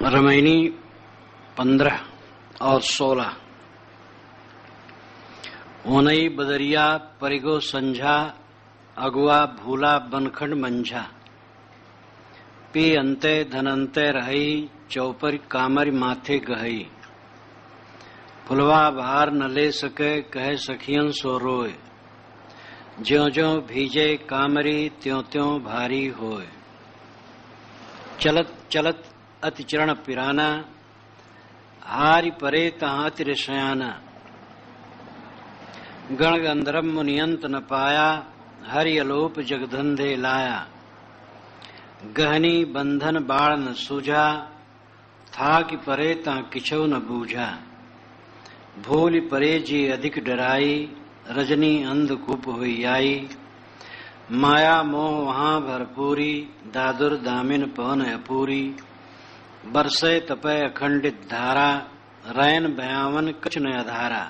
रामायणी 15 और 16। ओनई बदरिया परिगो संझा, अगुआ भूला बनखंड मंझा। पी अंते धनंते रही, चौपर कामर माथे गहई। फुलवा भार न ले सके, कहे सखियन सो रोए। ज्यों ज्यों भीजे कामरी, त्यों त्यों भारी होए। चलत चलत अति चरण पिराना, हारि परे तहाँ अति रसयाना। गण गंधर्व मुनियंत न पाया, हरि अलोप जगधंधे लाया। गहनी बंधन बाण न सूझा, था कि परे ता किछो न बूझा। भूल परे जी अधिक डराई, रजनी अंधकूप हुई आई। माया मोह वहां भरपूरी, दादुर दामिन पवन अपूरी। बरसे तपय अखंडित धारा, रैन भयावन कछ न आधारा।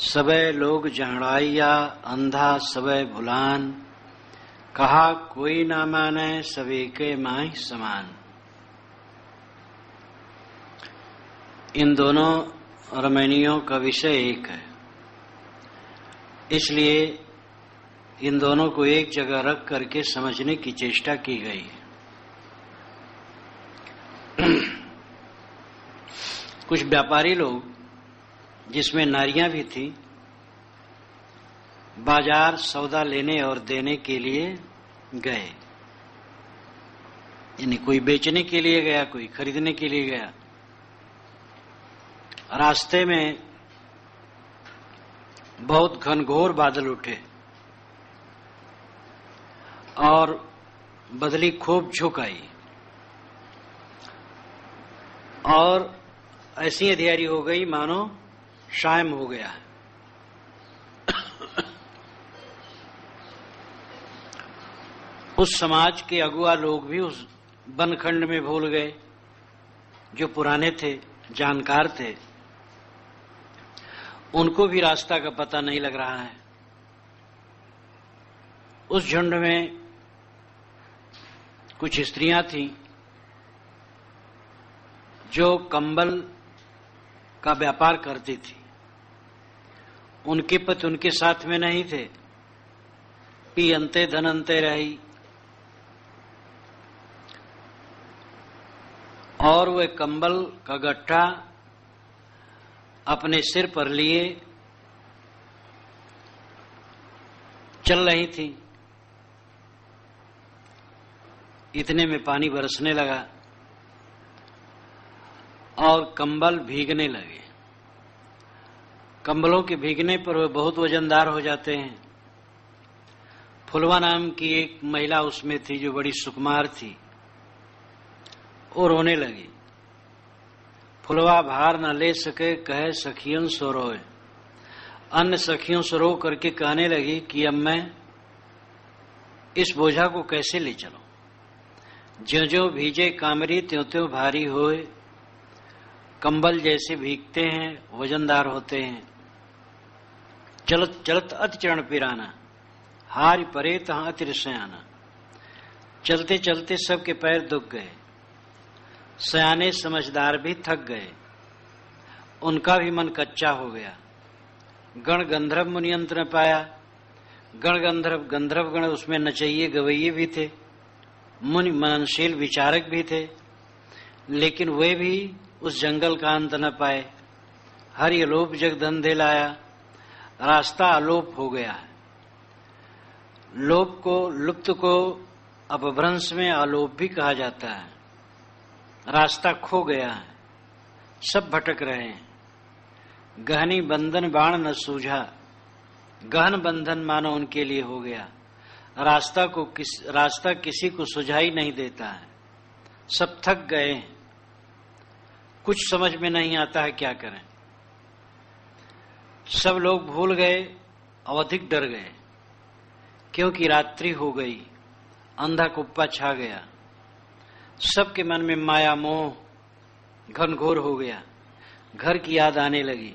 सबे लोग जहड़ाइया, अंधा सबे भुलान। कहा कोई ना माने, सभी के माही समान। इन दोनों रामायणियों का विषय एक है, इसलिए इन दोनों को एक जगह रख करके समझने की चेष्टा की गई है। कुछ व्यापारी लोग, जिसमें नारियां भी थी, बाजार सौदा लेने और देने के लिए गए। यानी कोई बेचने के लिए गया, कोई खरीदने के लिए गया। रास्ते में बहुत घनघोर बादल उठे और बदली खूब झुक आई और ऐसी अंधियारी हो गई मानो शाम हो गया है। उस समाज के अगुआ लोग भी उस बनखंड में भूल गए, जो पुराने थे, जानकार थे। उनको भी रास्ता का पता नहीं लग रहा है। उस झुंड में कुछ स्त्रियां थीं जो कंबल का व्यापार करती थी। उनके पति उनके साथ में नहीं थे। पी अंते धन अंते रही, और वे कंबल का गट्ठा अपने सिर पर लिए चल रही थी। इतने में पानी बरसने लगा और कंबल भीगने लगे। कंबलों के भीगने पर वे बहुत वजनदार हो जाते हैं। फुलवा नाम की एक महिला उसमें थी जो बड़ी सुकुमार थी, और रोने लगी। फुलवा भार न ले सके, कहे सखियन सो रोए। अन्य सखियों से रो करके कहने लगी कि अब मैं इस बोझा को कैसे ले चलूं। ज्यों ज्यों भीजे कामरी, त्यों त्यों भारी होए। कंबल जैसे भीगते हैं, वजनदार होते हैं। चलत चलत अति चरण पिराना, हारि परे तहाँ अति रसयाना। चलते चलते सबके पैर दुख गए। सयाने समझदार भी थक गए, उनका भी मन कच्चा हो गया। गण गंधर्व मुनियंत्र न पाया। गण गंधर्व, गंधर्व गण उसमें नचइये गवैये भी थे, मुनि मननशील विचारक भी थे, लेकिन वे भी उस जंगल का अंत न पाए। हरि अलोप जगधंधे लाया। रास्ता अलोप हो गया है। लोप को, लुप्त को अपभ्रंश में अलोप भी कहा जाता है। रास्ता खो गया है, सब भटक रहे हैं। गहनी बंधन बाण न सूझा। गहन बंधन मानो उनके लिए हो गया। रास्ता किसी को सुझाई नहीं देता है। सब थक गए हैं, कुछ समझ में नहीं आता है क्या करें। सब लोग भूल गए और अधिक डर गए, क्योंकि रात्रि हो गई, अंधा कुप्पा छा गया। सबके मन में माया मोह घनघोर हो गया। घर की याद आने लगी।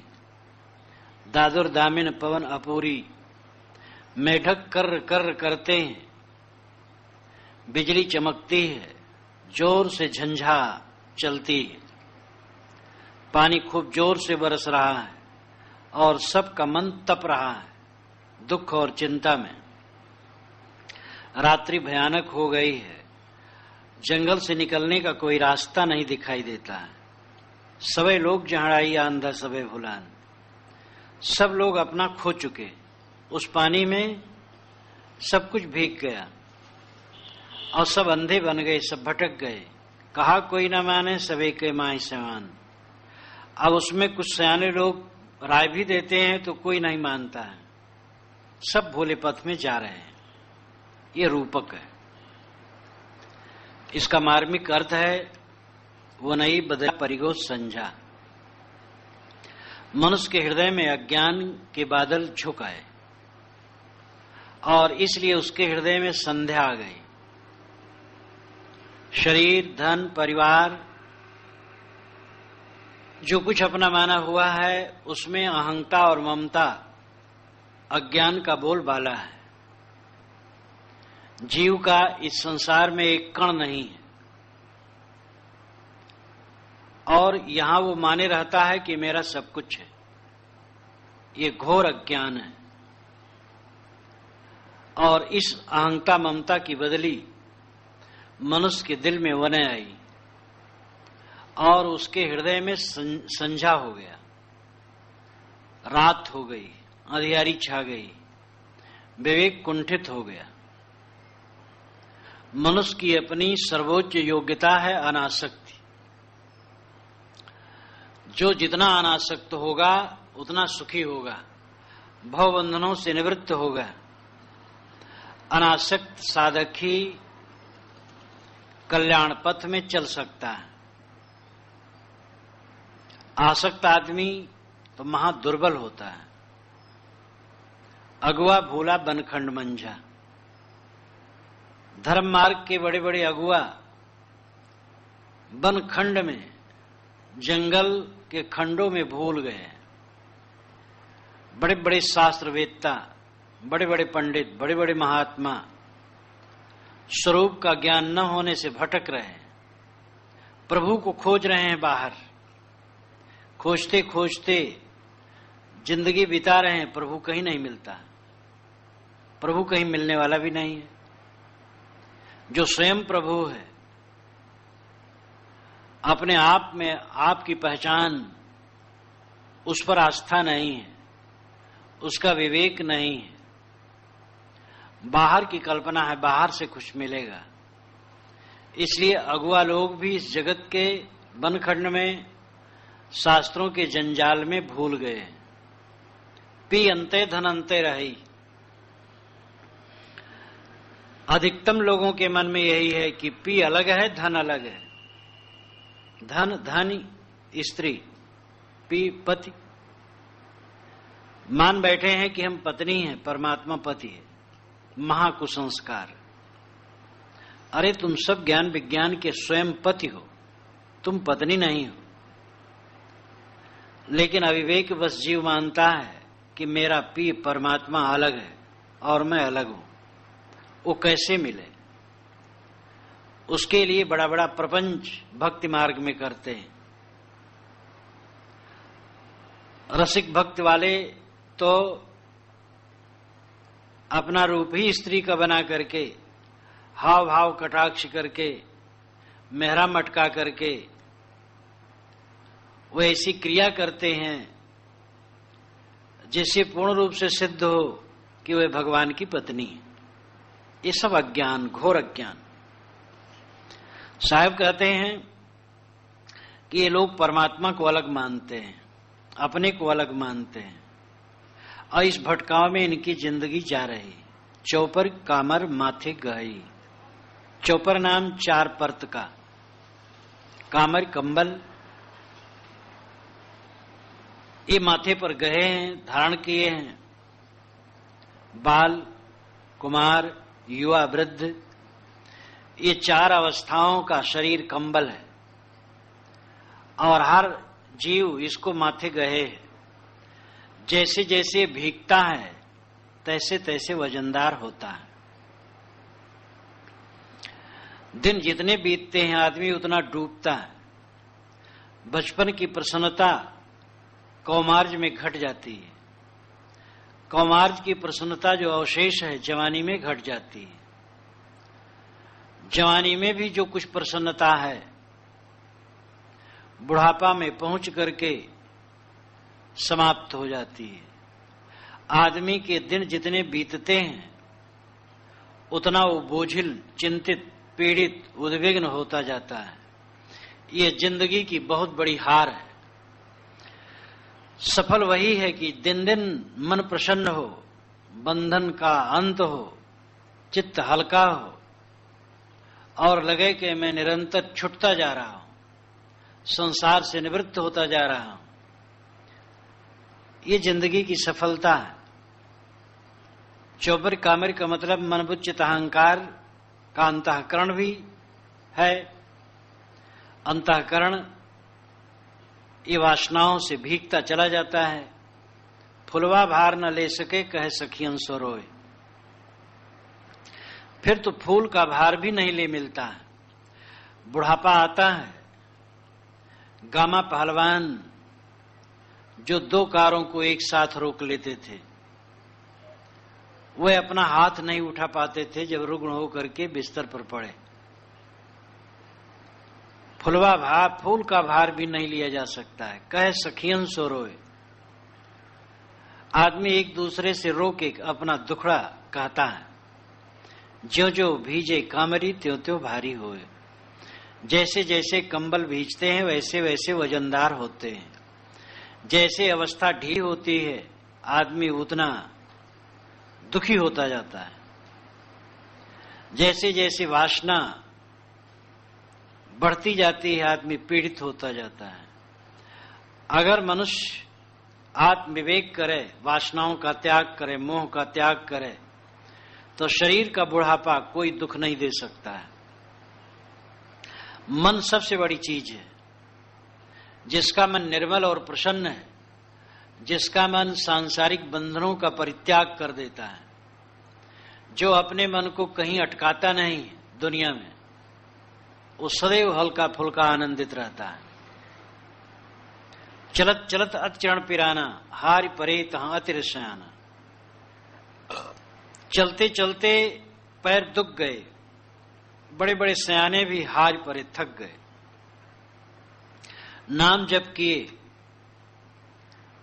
दादुर दामिन पवन अपूरी। मेढक कर कर करते हैं, बिजली चमकती है, जोर से झंझा चलती है। पानी खूब जोर से बरस रहा है और सबका मन तप रहा है दुख और चिंता में। रात्रि भयानक हो गई है, जंगल से निकलने का कोई रास्ता नहीं दिखाई देता है। सबे लोग जहड़ाई अंधा सबे भुलान, सब लोग अपना खो चुके। उस पानी में सब कुछ भीग गया और सब अंधे बन गए, सब भटक गए। कहा कोई न माने सबे के माई समान। अब उसमें कुछ सयाने लोग राय भी देते हैं तो कोई नहीं मानता है, सब भोले पथ में जा रहे हैं। ये रूपक है। इसका मार्मिक अर्थ है वो नहीं बदला परिगो संझा। मनुष्य के हृदय में अज्ञान के बादल झुक आए और इसलिए उसके हृदय में संध्या आ गई। शरीर, धन, परिवार, जो कुछ अपना माना हुआ है उसमें अहंता और ममता अज्ञान का बोलबाला है। जीव का इस संसार में एक कण नहीं है और यहां वो माने रहता है कि मेरा सब कुछ है। ये घोर अज्ञान है और इस अहंता ममता की बदली मनुष्य के दिल में वने आई और उसके हृदय में संझा हो गया, रात हो गई, अंधियारी छा गई, विवेक कुंठित हो गया। मनुष्य की अपनी सर्वोच्च योग्यता है अनासक्ति। जो जितना अनासक्त होगा उतना सुखी होगा, भवबंधनों से निवृत्त होगा। अनासक्त साधक ही कल्याण पथ में चल सकता है। आसक्त आदमी तो महादुर्बल होता है। अगुआ भोला बनखंड मंझा। धर्म मार्ग के बड़े बड़े अगुआ बनखंड में, जंगल के खंडों में भूल गए। बड़े बड़े शास्त्रवेत्ता, बड़े बड़े पंडित, बड़े बड़े महात्मा स्वरूप का ज्ञान न होने से भटक रहे हैं, प्रभु को खोज रहे हैं बाहर। खोजते खोजते जिंदगी बिता रहे हैं, प्रभु कहीं नहीं मिलता। प्रभु कहीं मिलने वाला भी नहीं है। जो स्वयं प्रभु है, अपने आप में आपकी पहचान, उस पर आस्था नहीं है, उसका विवेक नहीं है, बाहर की कल्पना है, बाहर से कुछ मिलेगा। इसलिए अगुआ लोग भी इस जगत के बनखंड में शास्त्रों के जंजाल में भूल गए। पी अंते धन अंते रही। अधिकतम लोगों के मन में यही है कि पी अलग है, धन अलग है। धन धनी स्त्री, पी पति। मान बैठे हैं कि हम पत्नी हैं, परमात्मा पति है। महाकुसंस्कार। अरे तुम सब ज्ञान विज्ञान के स्वयं पति हो, तुम पत्नी नहीं हो। लेकिन अविवेक बस जीव मानता है कि मेरा पी परमात्मा अलग है और मैं अलग हूं। वो कैसे मिले, उसके लिए बड़ा बड़ा प्रपंच भक्ति मार्ग में करते हैं। रसिक भक्त वाले तो अपना रूप ही स्त्री का बना करके, हाव भाव कटाक्ष करके, मेहरा मटका करके वो ऐसी क्रिया करते हैं जिससे पूर्ण रूप से सिद्ध हो कि वे भगवान की पत्नी है। ये सब अज्ञान, घोर अज्ञान। साहब कहते हैं कि ये लोग परमात्मा को अलग मानते हैं, अपने को अलग मानते हैं और इस भटकाव में इनकी जिंदगी जा रही। चौपर कामर माथे गई। चौपर नाम चार परत का, कामर कंबल, ये माथे पर गए हैं, धारण किए हैं। बाल, कुमार, युवा, वृद्ध, ये चार अवस्थाओं का शरीर कंबल है और हर जीव इसको माथे गए है। जैसे जैसे भीगता है तैसे तैसे वजनदार होता है। दिन जितने बीतते हैं आदमी उतना डूबता है। बचपन की प्रसन्नता कौमार्ज में घट जाती है, कौमार्ज की प्रसन्नता जो अवशेष है जवानी में घट जाती है, जवानी में भी जो कुछ प्रसन्नता है बुढ़ापा में पहुंच करके समाप्त हो जाती है। आदमी के दिन जितने बीतते हैं उतना वो बोझिल, चिंतित, पीड़ित, उद्विग्न होता जाता है। ये जिंदगी की बहुत बड़ी हार है। सफल वही है कि दिन दिन मन प्रसन्न हो, बंधन का अंत हो, चित्त हल्का हो और लगे कि मैं निरंतर छुटता जा रहा हूं, संसार से निवृत्त होता जा रहा हूं। ये जिंदगी की सफलता है। चौपर कामिर का मतलब मनबुच्चित अहंकार का अंतःकरण भी है। अंतःकरण ये वासनाओं से भीगता चला जाता है। फुलवा भार न ले सके कहे सखियन सो रोए। फिर तो फूल का भार भी नहीं ले मिलता है। बुढ़ापा आता है। गामा पहलवान जो 2 कारों को एक साथ रोक लेते थे, वे अपना हाथ नहीं उठा पाते थे जब रुग्ण होकर के बिस्तर पर पड़े। फूल का भार भी नहीं लिया जा सकता है। कहे सखियन सो रोए। आदमी एक दूसरे से रो के अपना दुखड़ा कहता है। ज्यों ज्यों भीजे कामरी त्यों त्यों भारी होए। जैसे जैसे कंबल भीजते हैं वैसे वैसे वजनदार होते हैं। जैसे अवस्था ढीली होती है आदमी उतना दुखी होता जाता है। जैसे जैसे वासना बढ़ती जाती है आदमी पीड़ित होता जाता है। अगर मनुष्य आत्मविवेक करे, वासनाओं का त्याग करे, मोह का त्याग करे, तो शरीर का बुढ़ापा कोई दुख नहीं दे सकता है। मन सबसे बड़ी चीज है। जिसका मन निर्मल और प्रसन्न है, जिसका मन सांसारिक बंधनों का परित्याग कर देता है, जो अपने मन को कहीं अटकाता नहीं दुनिया में, वो सदैव हल्का फुल्का आनंदित रहता है। चलत चलत अत चरण पिराना, हारि परे तहां अति रसायना। चलते चलते पैर दुख गए, बड़े बड़े सयाने भी हार परे थक गए। नाम जप किए,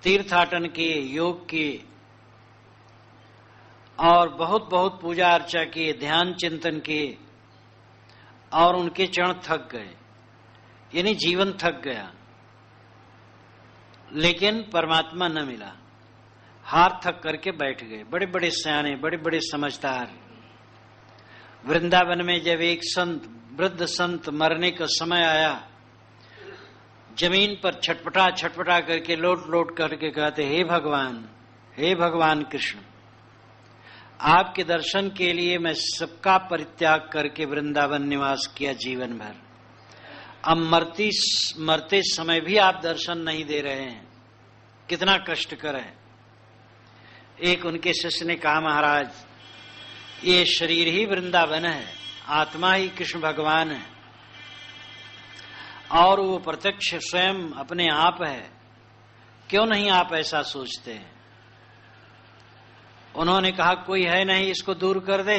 तीर्थाटन किए, योग किए और बहुत बहुत पूजा अर्चा किए, ध्यान चिंतन किए और उनके चरण थक गए, यानी जीवन थक गया, लेकिन परमात्मा न मिला। हार थक करके बैठ गए। बड़े बड़े सयाने, बड़े बड़े समझदार। वृंदावन में जब एक संत, वृद्ध संत मरने का समय आया, जमीन पर छटपटा छटपटा करके लोट लोट करके कहते, हे भगवान कृष्ण, आपके दर्शन के लिए मैं सबका परित्याग करके वृंदावन निवास किया जीवन भर। अब मरते समय भी आप दर्शन नहीं दे रहे हैं, कितना कष्ट करें। एक उनके शिष्य ने कहा, महाराज ये शरीर ही वृंदावन है, आत्मा ही कृष्ण भगवान है और वो प्रत्यक्ष स्वयं अपने आप है, क्यों नहीं आप ऐसा सोचते हैं? उन्होंने कहा, कोई है नहीं, इसको दूर कर दे।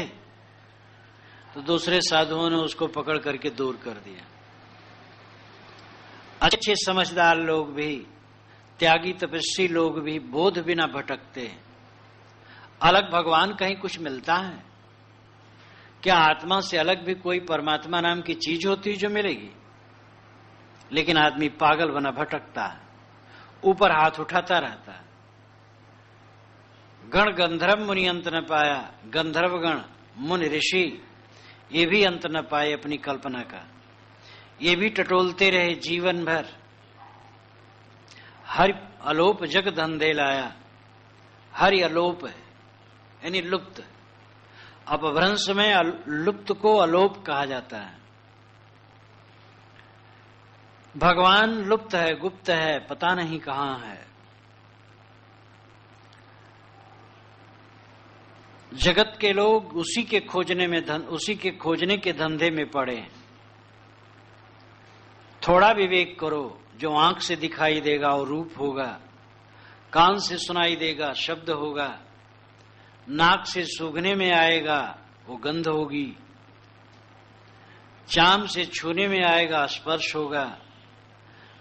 तो दूसरे साधुओं ने उसको पकड़ करके दूर कर दिया। अच्छे समझदार लोग भी, त्यागी तपस्वी लोग भी बोध बिना भटकते हैं। अलग भगवान कहीं कुछ मिलता है क्या? आत्मा से अलग भी कोई परमात्मा नाम की चीज होती है जो मिलेगी? लेकिन आदमी पागल बना भटकता है, ऊपर हाथ उठाता रहता है। गण गंधर्व मुनि अंत न पाया, गंधर्व गण मुनि ऋषि ये भी अंत न पाए अपनी कल्पना का, ये भी टटोलते रहे जीवन भर। हरि अलोप जग धंधे लाया, हरि अलोप है यानी लुप्त। अपभ्रंश में लुप्त को अलोप कहा जाता है। भगवान लुप्त है, गुप्त है, पता नहीं कहां है। जगत के लोग उसी के खोजने के धंधे में पड़े। थोड़ा विवेक करो, जो आंख से दिखाई देगा वो रूप होगा, कान से सुनाई देगा शब्द होगा, नाक से सूंघने में आएगा वो गंध होगी, चाम से छूने में आएगा स्पर्श होगा,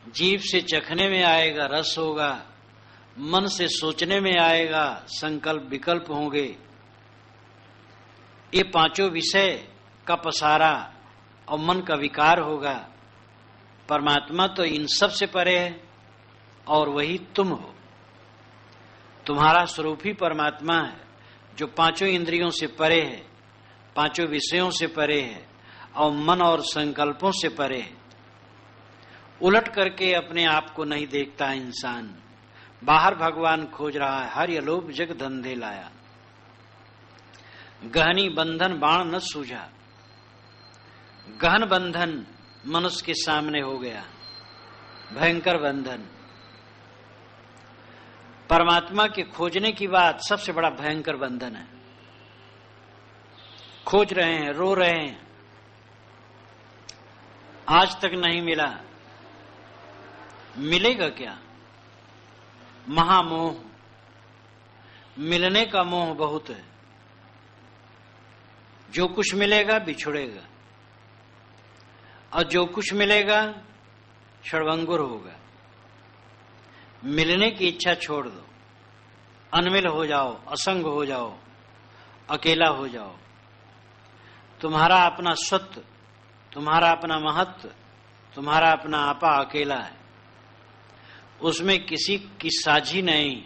जीभ से चखने में आएगा रस होगा, मन से सोचने में आएगा संकल्प विकल्प होंगे। ये पांचों विषय का पसारा और मन का विकार होगा। परमात्मा तो इन सब से परे है और वही तुम हो। तुम्हारा स्वरूप ही परमात्मा है जो पांचों इंद्रियों से परे है, पांचों विषयों से परे है और मन और संकल्पों से परे है। उलट करके अपने आप को नहीं देखता इंसान, बाहर भगवान खोज रहा है। हर लोभ जग धंधे लाया, गहनी बंधन बाण न सूझा। गहन बंधन मनुष्य के सामने हो गया, भयंकर बंधन। परमात्मा के खोजने की बात सबसे बड़ा भयंकर बंधन है। खोज रहे हैं, रो रहे हैं, आज तक नहीं मिला, मिलेगा क्या? महामोह, मिलने का मोह बहुत है। जो कुछ मिलेगा बिछुड़ेगा और जो कुछ मिलेगा क्षणभंगुर होगा। मिलने की इच्छा छोड़ दो, अनमिल हो जाओ, असंग हो जाओ, अकेला हो जाओ। तुम्हारा अपना सत्व, तुम्हारा अपना महत्व, तुम्हारा अपना आपा अकेला है, उसमें किसी की साझी नहीं।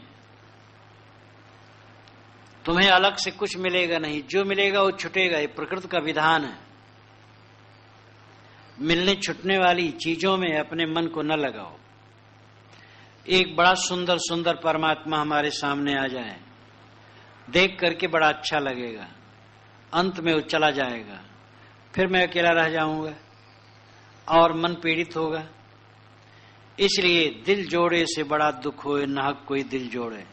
तुम्हें अलग से कुछ मिलेगा नहीं, जो मिलेगा वो छूटेगा। ये प्रकृति का विधान है। मिलने छूटने वाली चीजों में अपने मन को न लगाओ। एक बड़ा सुंदर सुंदर परमात्मा हमारे सामने आ जाए, देख करके बड़ा अच्छा लगेगा, अंत में वो चला जाएगा, फिर मैं अकेला रह जाऊंगा और मन पीड़ित होगा। इसलिए दिल जोड़े से बड़ा दुख होए, नाहक कोई दिल जोड़े।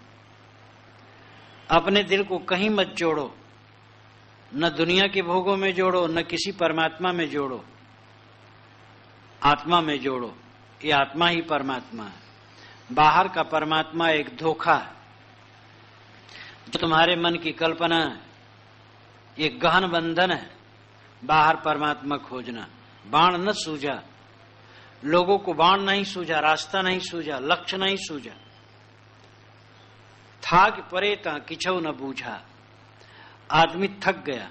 अपने दिल को कहीं मत जोड़ो, न दुनिया के भोगों में जोड़ो, न किसी परमात्मा में जोड़ो, आत्मा में जोड़ो। ये आत्मा ही परमात्मा है। बाहर का परमात्मा एक धोखा है, जो तुम्हारे मन की कल्पना है। ये गहन बंधन है, बाहर परमात्मा खोजना। बाण न सूझा, लोगों को बाण नहीं सूझा, रास्ता नहीं सूझा, लक्ष्य नहीं सूझा। था कि परे ता किछौ न बूझा। आदमी थक गया,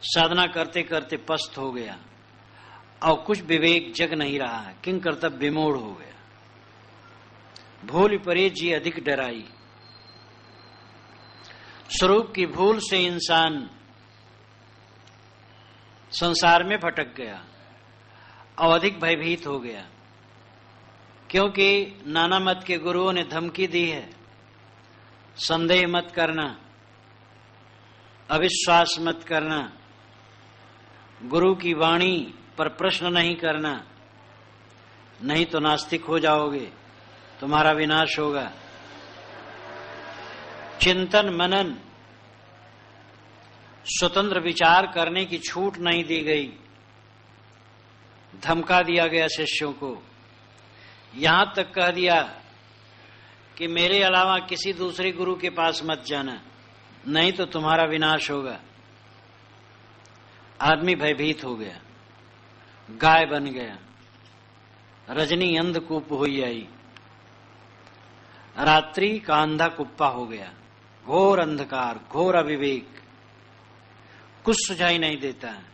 साधना करते करते पस्त हो गया और कुछ विवेक जग नहीं रहा है, किंग कर्तव्य विमूढ़ हो गया। भूल परे जी अधिक डराई। स्वरूप की भूल से इंसान संसार में भटक गया और अधिक भयभीत हो गया, क्योंकि नाना मत के गुरुओं ने धमकी दी है, संदेह मत करना, अविश्वास मत करना, गुरु की वाणी पर प्रश्न नहीं करना, नहीं तो नास्तिक हो जाओगे, तुम्हारा विनाश होगा। चिंतन मनन, स्वतंत्र विचार करने की छूट नहीं दी गई, धमका दिया गया शिष्यों को। यहां तक कह दिया कि मेरे अलावा किसी दूसरे गुरु के पास मत जाना, नहीं तो तुम्हारा विनाश होगा। आदमी भयभीत हो गया, गाय बन गया। रजनी अंधकूप हुई आई, रात्रि का अंधा कुप्पा हो गया। घोर अंधकार, घोर अविवेक, कुछ सुझाई नहीं देता है।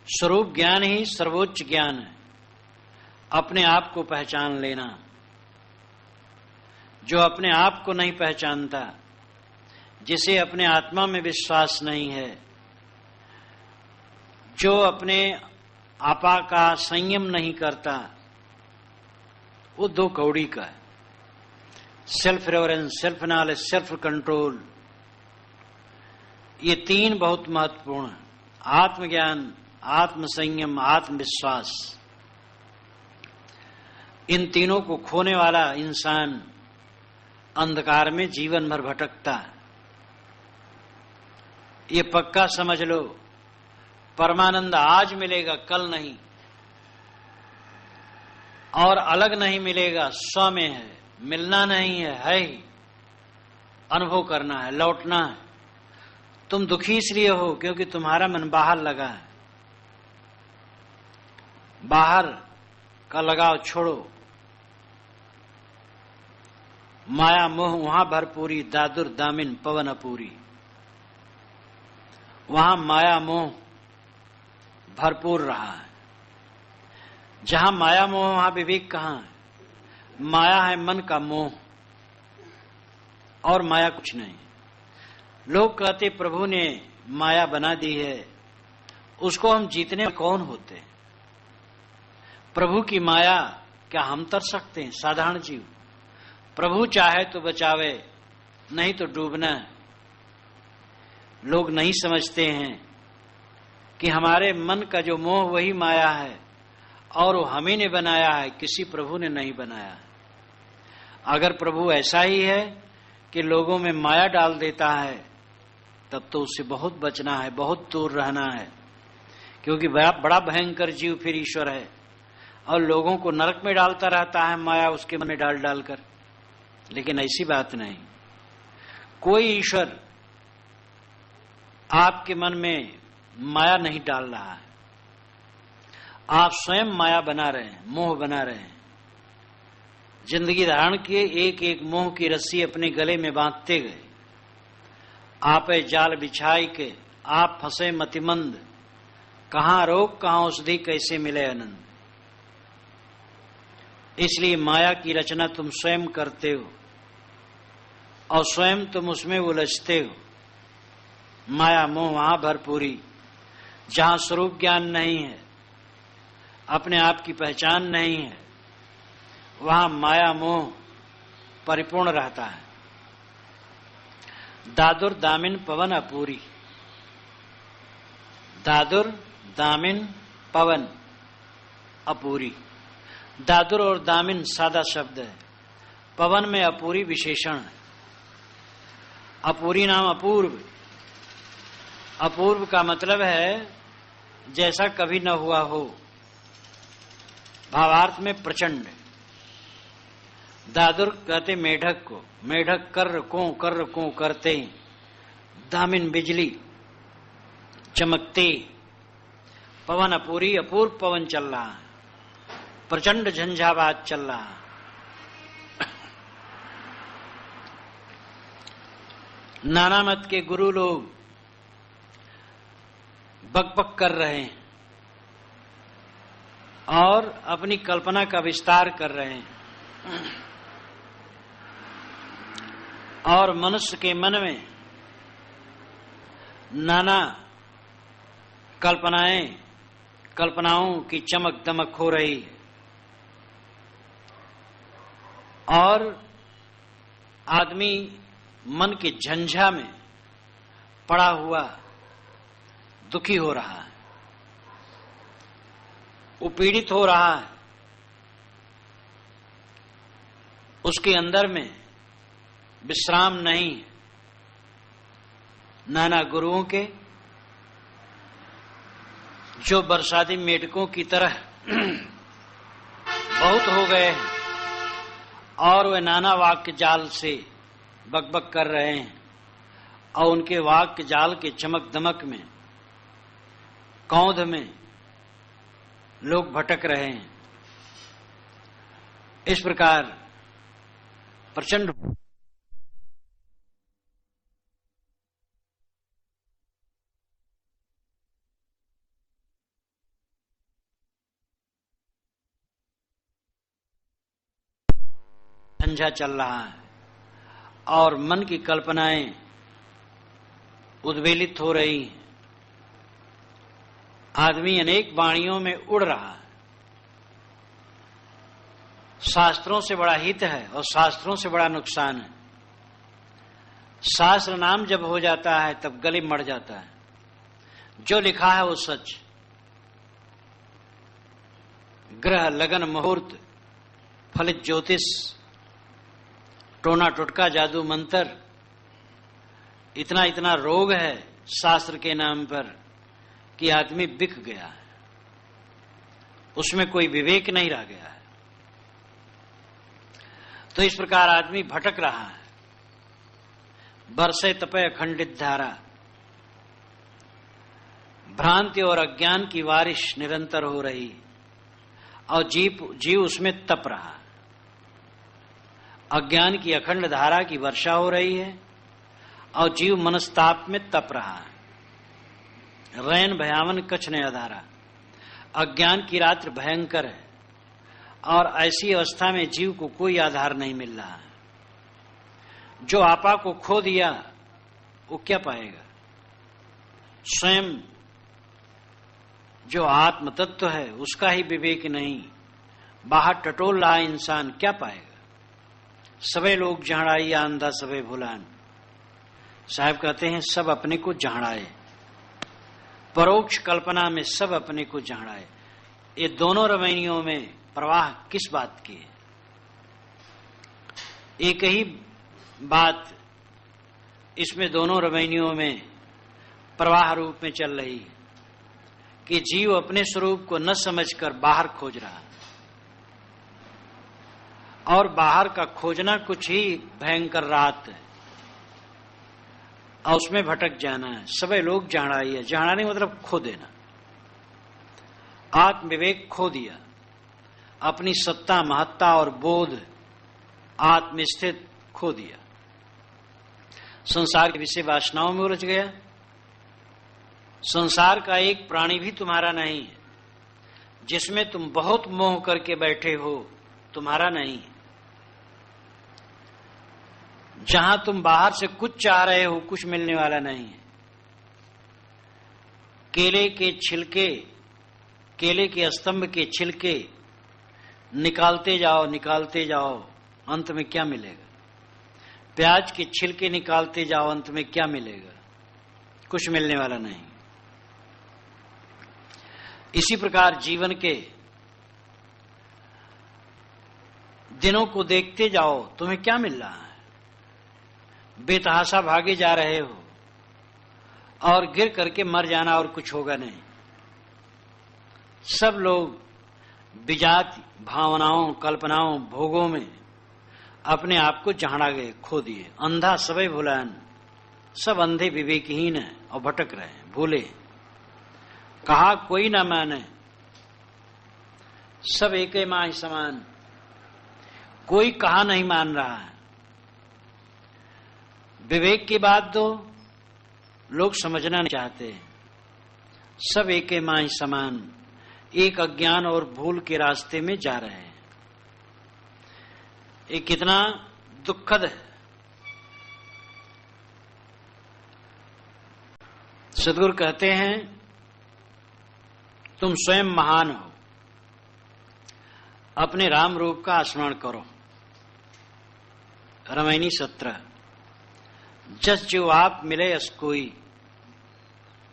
स्वरूप ज्ञान ही सर्वोच्च ज्ञान है। अपने आप को पहचान लेना। जो अपने आप को नहीं पहचानता, जिसे अपने आत्मा में विश्वास नहीं है, जो अपने आपा का संयम नहीं करता, वो दो कौड़ी का है। Self reverence, self knowledge, self control, ये तीन बहुत महत्वपूर्ण है। आत्मज्ञान, आत्म संयम, आत्मविश्वास, इन तीनों को खोने वाला इंसान अंधकार में जीवन भर भटकता है। ये पक्का समझ लो, परमानंद आज मिलेगा, कल नहीं। और अलग नहीं मिलेगा, स्व में है, मिलना नहीं है ही, अनुभव करना है, लौटना है। तुम दुखी इसलिए हो क्योंकि तुम्हारा मन बाहर लगा है। बाहर का लगाव छोड़ो। माया मोह वहां भरपूरी, दादुर दामिन पवन अपूरी। वहां माया मोह भरपूर रहा है। जहां माया मोह वहां विवेक कहां है? माया है मन का मोह, और माया कुछ नहीं। लोग कहते प्रभु ने माया बना दी है, उसको हम जीतने में कौन होते? प्रभु की माया क्या हम तर सकते हैं? साधारण जीव। प्रभु चाहे तो बचावे, नहीं तो डूबना है। लोग नहीं समझते हैं कि हमारे मन का जो मोह वही माया है, और वो हमें ने बनाया है, किसी प्रभु ने नहीं बनाया है। अगर प्रभु ऐसा ही है कि लोगों में माया डाल देता है, तब तो उससे बहुत बचना है, बहुत दूर रहना है, क्योंकि बड़ा भयंकर जीव फिर ईश्वर है, और लोगों को नरक में डालता रहता है माया उसके मन में डाल डालकर। लेकिन ऐसी बात नहीं। कोई ईश्वर आपके मन में माया नहीं डाल रहा है, आप स्वयं माया बना रहे हैं, मोह बना रहे हैं। जिंदगी धारण किए एक एक मोह की रस्सी अपने गले में बांधते गए। आपे जाल बिछाई के आप फंसे मतिमंद, कहां रोक कहां औषधि, कैसे मिले आनंद। इसलिए माया की रचना तुम स्वयं करते हो, और स्वयं तुम उसमें उलझते हो। माया मोह वहां भरपूरी, जहां स्वरूप ज्ञान नहीं है, अपने आप की पहचान नहीं है, वहां माया मोह परिपूर्ण रहता है। दादुर दामिन पवन अपूरी। दादुर दामिन पवन अपूरी। दादुर और दामिन सादा शब्द है, पवन में अपूरी विशेषण है। अपूरी नाम अपूर्व। अपूर्व का मतलब है जैसा कभी न हुआ हो, भावार्थ में प्रचंड। दादुर कहते मेढक को, मेढक कर को करते, दामिन बिजली चमकते। पवन अपूरी, अपूर्व पवन चल रहा है, प्रचंड झंझावात चल रहा है। नाना मत के गुरु लोग बकबक कर रहे हैं और अपनी कल्पना का विस्तार कर रहे हैं, और मनुष्य के मन में नाना कल्पनाओं की चमक दमक हो रही है, और आदमी मन के झंझा में पड़ा हुआ दुखी हो रहा है, वो पीड़ित हो रहा है। उसके अंदर में विश्राम नहीं। नाना गुरुओं के जो बरसाती मेढकों की तरह बहुत हो गए हैं, और वे नाना वाक्य जाल से बकबक कर रहे हैं, और उनके वाक्य जाल के चमक दमक में, कौंध में लोग भटक रहे हैं। इस प्रकार प्रचंड झंझा चल रहा है, और मन की कल्पनाएं उद्वेलित हो रही हैं। आदमी अनेक वाणियों में उड़ रहा है। शास्त्रों से बड़ा हित है और शास्त्रों से बड़ा नुकसान है। शास्त्र नाम जब हो जाता है तब गले मर जाता है। जो लिखा है वो सच। ग्रह लगन मुहूर्त फलित ज्योतिष, टोना टुटका जादू मंत्र, इतना इतना रोग है शास्त्र के नाम पर कि आदमी बिक गया है, उसमें कोई विवेक नहीं रह गया है। तो इस प्रकार आदमी भटक रहा है। बरसे तपे अखंडित धारा, भ्रांति और अज्ञान की बारिश निरंतर हो रही और जीव उसमें तप रहा। अज्ञान की अखंड धारा की वर्षा हो रही है और जीव मनस्ताप में तप रहा है। रैन भयावन कछ ने अधारा, अज्ञान की रात्रि भयंकर है और ऐसी अवस्था में जीव को कोई आधार नहीं मिल रहा है। जो आपा को खो दिया वो क्या पाएगा? स्वयं जो आत्म तत्व है उसका ही विवेक नहीं, बाहर टटोल रहा इंसान क्या पाएगा? सबे लोग जहाड़ाई अंधा सबे भुलान। साहब कहते हैं सब अपने को जहाड़ाए, परोक्ष कल्पना में सब अपने को जहाड़ाए। ये दोनों रवैनियों में प्रवाह किस बात की है? एक ही बात इसमें दोनों रवैनियों में प्रवाह रूप में चल रही है कि जीव अपने स्वरूप को न समझकर बाहर खोज रहा है और बाहर का खोजना कुछ ही भयंकर रात है और उसमें भटक जाना है। सबे लोग जहाड़ाई है, जहाड़ाने मतलब खो देना। आत्म विवेक खो दिया, अपनी सत्ता महत्ता और बोध आत्मस्थित खो दिया, संसार के विषय वासनाओं में उलझ गया। संसार का एक प्राणी भी तुम्हारा नहीं है, जिसमें तुम बहुत मोह करके बैठे हो तुम्हारा नहीं है। जहां तुम बाहर से कुछ चाह रहे हो कुछ मिलने वाला नहीं है। केले के छिलके, केले के स्तंभ के छिलके निकालते जाओ, अंत में क्या मिलेगा? प्याज के छिलके निकालते जाओ, अंत में क्या मिलेगा? कुछ मिलने वाला नहीं। इसी प्रकार जीवन के दिनों को देखते जाओ, तुम्हें क्या मिल रहा है? बेतहाशा भागे जा रहे हो और गिर करके मर जाना और कुछ होगा नहीं। सब लोग विजात भावनाओं, कल्पनाओं, भोगों में अपने आप को जहाड़ा गए, खो दिए। अंधा सबे भुलान, सब अंधे विवेकहीन है और भटक रहे हैं, भूले। कहा कोई ना माने, सब एक माह समान, कोई कहा नहीं मान रहा है। विवेक की बात दो, लोग समझना नहीं चाहते। सब एक माह समान, एक अज्ञान और भूल के रास्ते में जा रहे हैं। ये कितना दुखद है। सद्गुरु कहते हैं तुम स्वयं महान हो, अपने राम रूप का स्मरण करो। रामायणी 17। जस जो आप मिले अस कोई,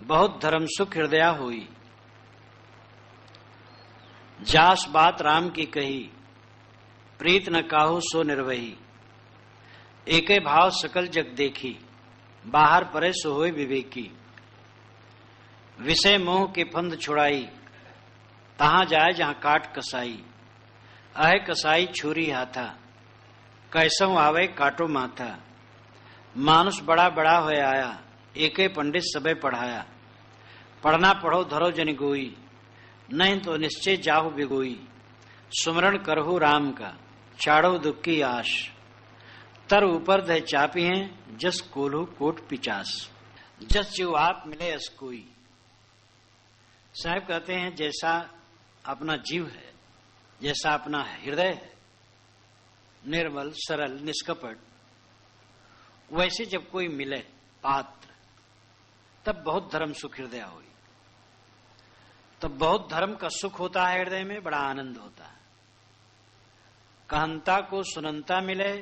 बहुत धर्म सुख हृदया होई। जास बात राम की कही, प्रीत न काहू सो निर्वही। एके भाव सकल जग देखी, बाहर परे सो होय विवेकी। विषय मोह के फंद छुड़ाई, तहां जाए जहां काट कसाई। अहे कसाई छुरी हाथा, कैसों आवे काटो माथा। मानुष बड़ा बड़ा होए आया, एके पंडित सबे पढ़ाया। पढ़ना पढ़ो धरो जन गोई, नहीं तो निश्चय जाहु बिगोई। सुमरण करहु राम का, चाड़ो दुख की आश। तर ऊपर दह चापी हैं, जस कोल्हू कोट पिचास। जस जो आप मिले अस कोई। साहब कहते हैं जैसा अपना जीव है, जैसा अपना हृदय है, निर्मल सरल निष्कपट, वैसे जब कोई मिले पात्र, तब बहुत धर्म सुख हृदय हुई। तब बहुत धर्म का सुख होता है, हृदय में बड़ा आनंद होता है। कहंता को सुनंता मिले,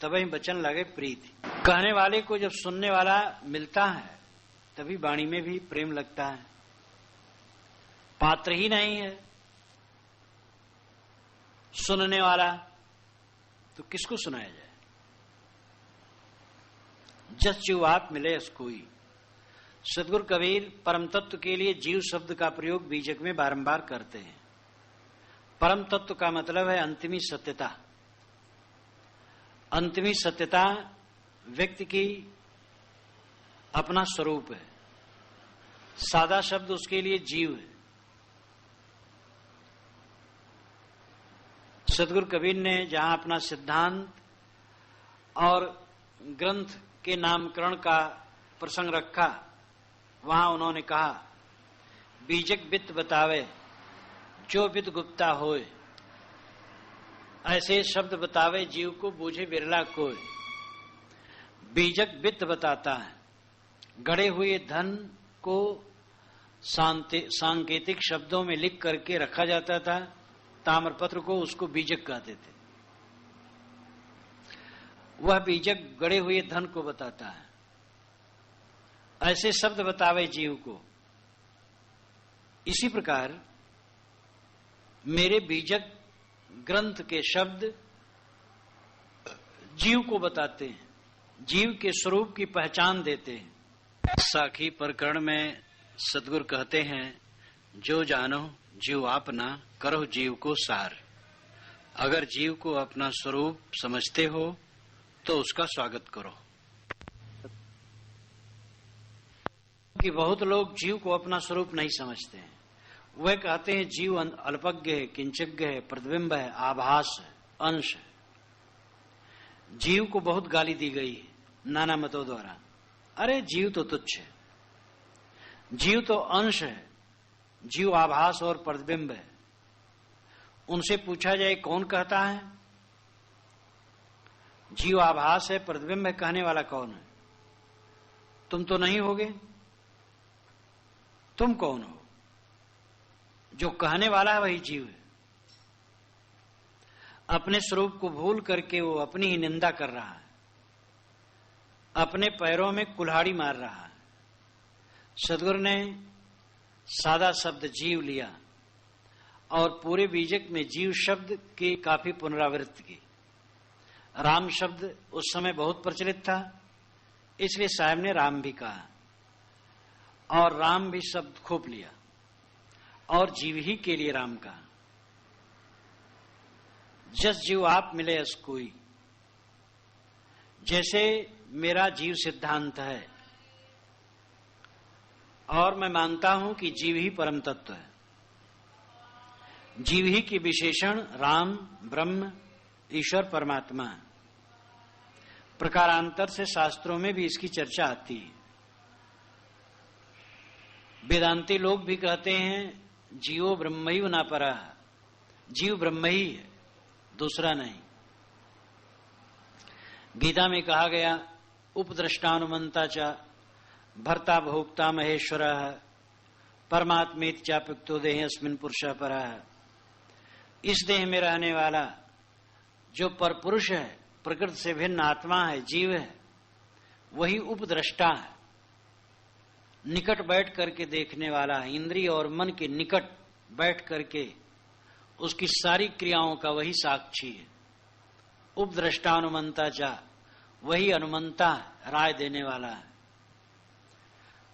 तभी बचन लगे प्रीति। कहने वाले को जब सुनने वाला मिलता है, तभी वाणी में भी प्रेम लगता है। पात्र ही नहीं है सुनने वाला, तो किसको सुनाया जाए? जस जीव आप मिले अस कोई। सदगुरु कबीर परम तत्व के लिए जीव शब्द का प्रयोग बीजक में बारंबार करते हैं। परम तत्व का मतलब है अंतिमी सत्यता। अंतिमी सत्यता व्यक्ति की अपना स्वरूप है। सादा शब्द उसके लिए जीव है। सदगुरु कबीर ने जहां अपना सिद्धांत और ग्रंथ के नामकरण का प्रसंग रखा, वहां उन्होंने कहा, बीजक बित बतावे जो बित गुप्ता होए, ऐसे शब्द बतावे जीव को बूझे बिरला कोय। बीजक बित बताता है, गढ़े हुए धन को सांकेतिक शब्दों में लिख करके रखा जाता था। ताम्रपत्र को उसको बीजक कहते थे। वह बीजक गढ़े हुए धन को बताता है। ऐसे शब्द बतावे जीव को। इसी प्रकार मेरे बीजक ग्रंथ के शब्द जीव को बताते हैं, जीव के स्वरूप की पहचान देते हैं। साखी प्रकरण में सदगुरु कहते हैं, जो जानो जीव आपना, करो जीव को सार। अगर जीव को अपना स्वरूप समझते हो तो उसका स्वागत करो। कि बहुत लोग जीव को अपना स्वरूप नहीं समझते हैं। वह कहते हैं जीव अल्पज्ञ है, किंचज्ञ है, प्रतिबिंब है, आभास है, अंश है। जीव को बहुत गाली दी गई है नाना मतों द्वारा। अरे जीव तो तुच्छ है, जीव तो अंश है, जीव आभास और प्रतिबिंब है। उनसे पूछा जाए कौन कहता है जीव आभास है, प्रतिबिंब है, कहने वाला कौन है? तुम तो नहीं होगे। तुम कौन हो? जो कहने वाला है वही जीव है। अपने स्वरूप को भूल करके वो अपनी ही निंदा कर रहा है, अपने पैरों में कुल्हाड़ी मार रहा है। सदगुरु ने सादा शब्द जीव लिया और पूरे बीजक में जीव शब्द की काफी पुनरावृत्ति की। राम शब्द उस समय बहुत प्रचलित था, इसलिए साहब ने राम भी कहा और राम भी शब्द खूब लिया और जीव ही के लिए राम कहा। जस जीव आप मिले अस कोई, जैसे मेरा जीव सिद्धांत है और मैं मानता हूं कि जीव ही परम तत्व है। जीव ही की विशेषण राम, ब्रह्म, ईश्वर, परमात्मा है। प्रकारांतर से शास्त्रों में भी इसकी चर्चा आती है। वेदांती लोग भी कहते हैं जीवो ब्रह्मैव न परः, जीव ब्रह्म ही है, दूसरा नहीं। गीता में कहा गया, उपद्रष्टानुमंता च भर्ता भोक्ता महेश्वर परमात्मेति चाप्युक्तो देह अस्मिन् पुरुषः परः। इस देह में रहने वाला जो परपुरुष है, प्रकृति से भिन्न आत्मा है, जीव है, वही उपद्रष्टा है, निकट बैठ करके देखने वाला है। इंद्रिय और मन के निकट बैठ करके उसकी सारी क्रियाओं का वही साक्षी है। उपद्रष्टानुमंता चा, वही अनुमंता है, राय देने वाला है।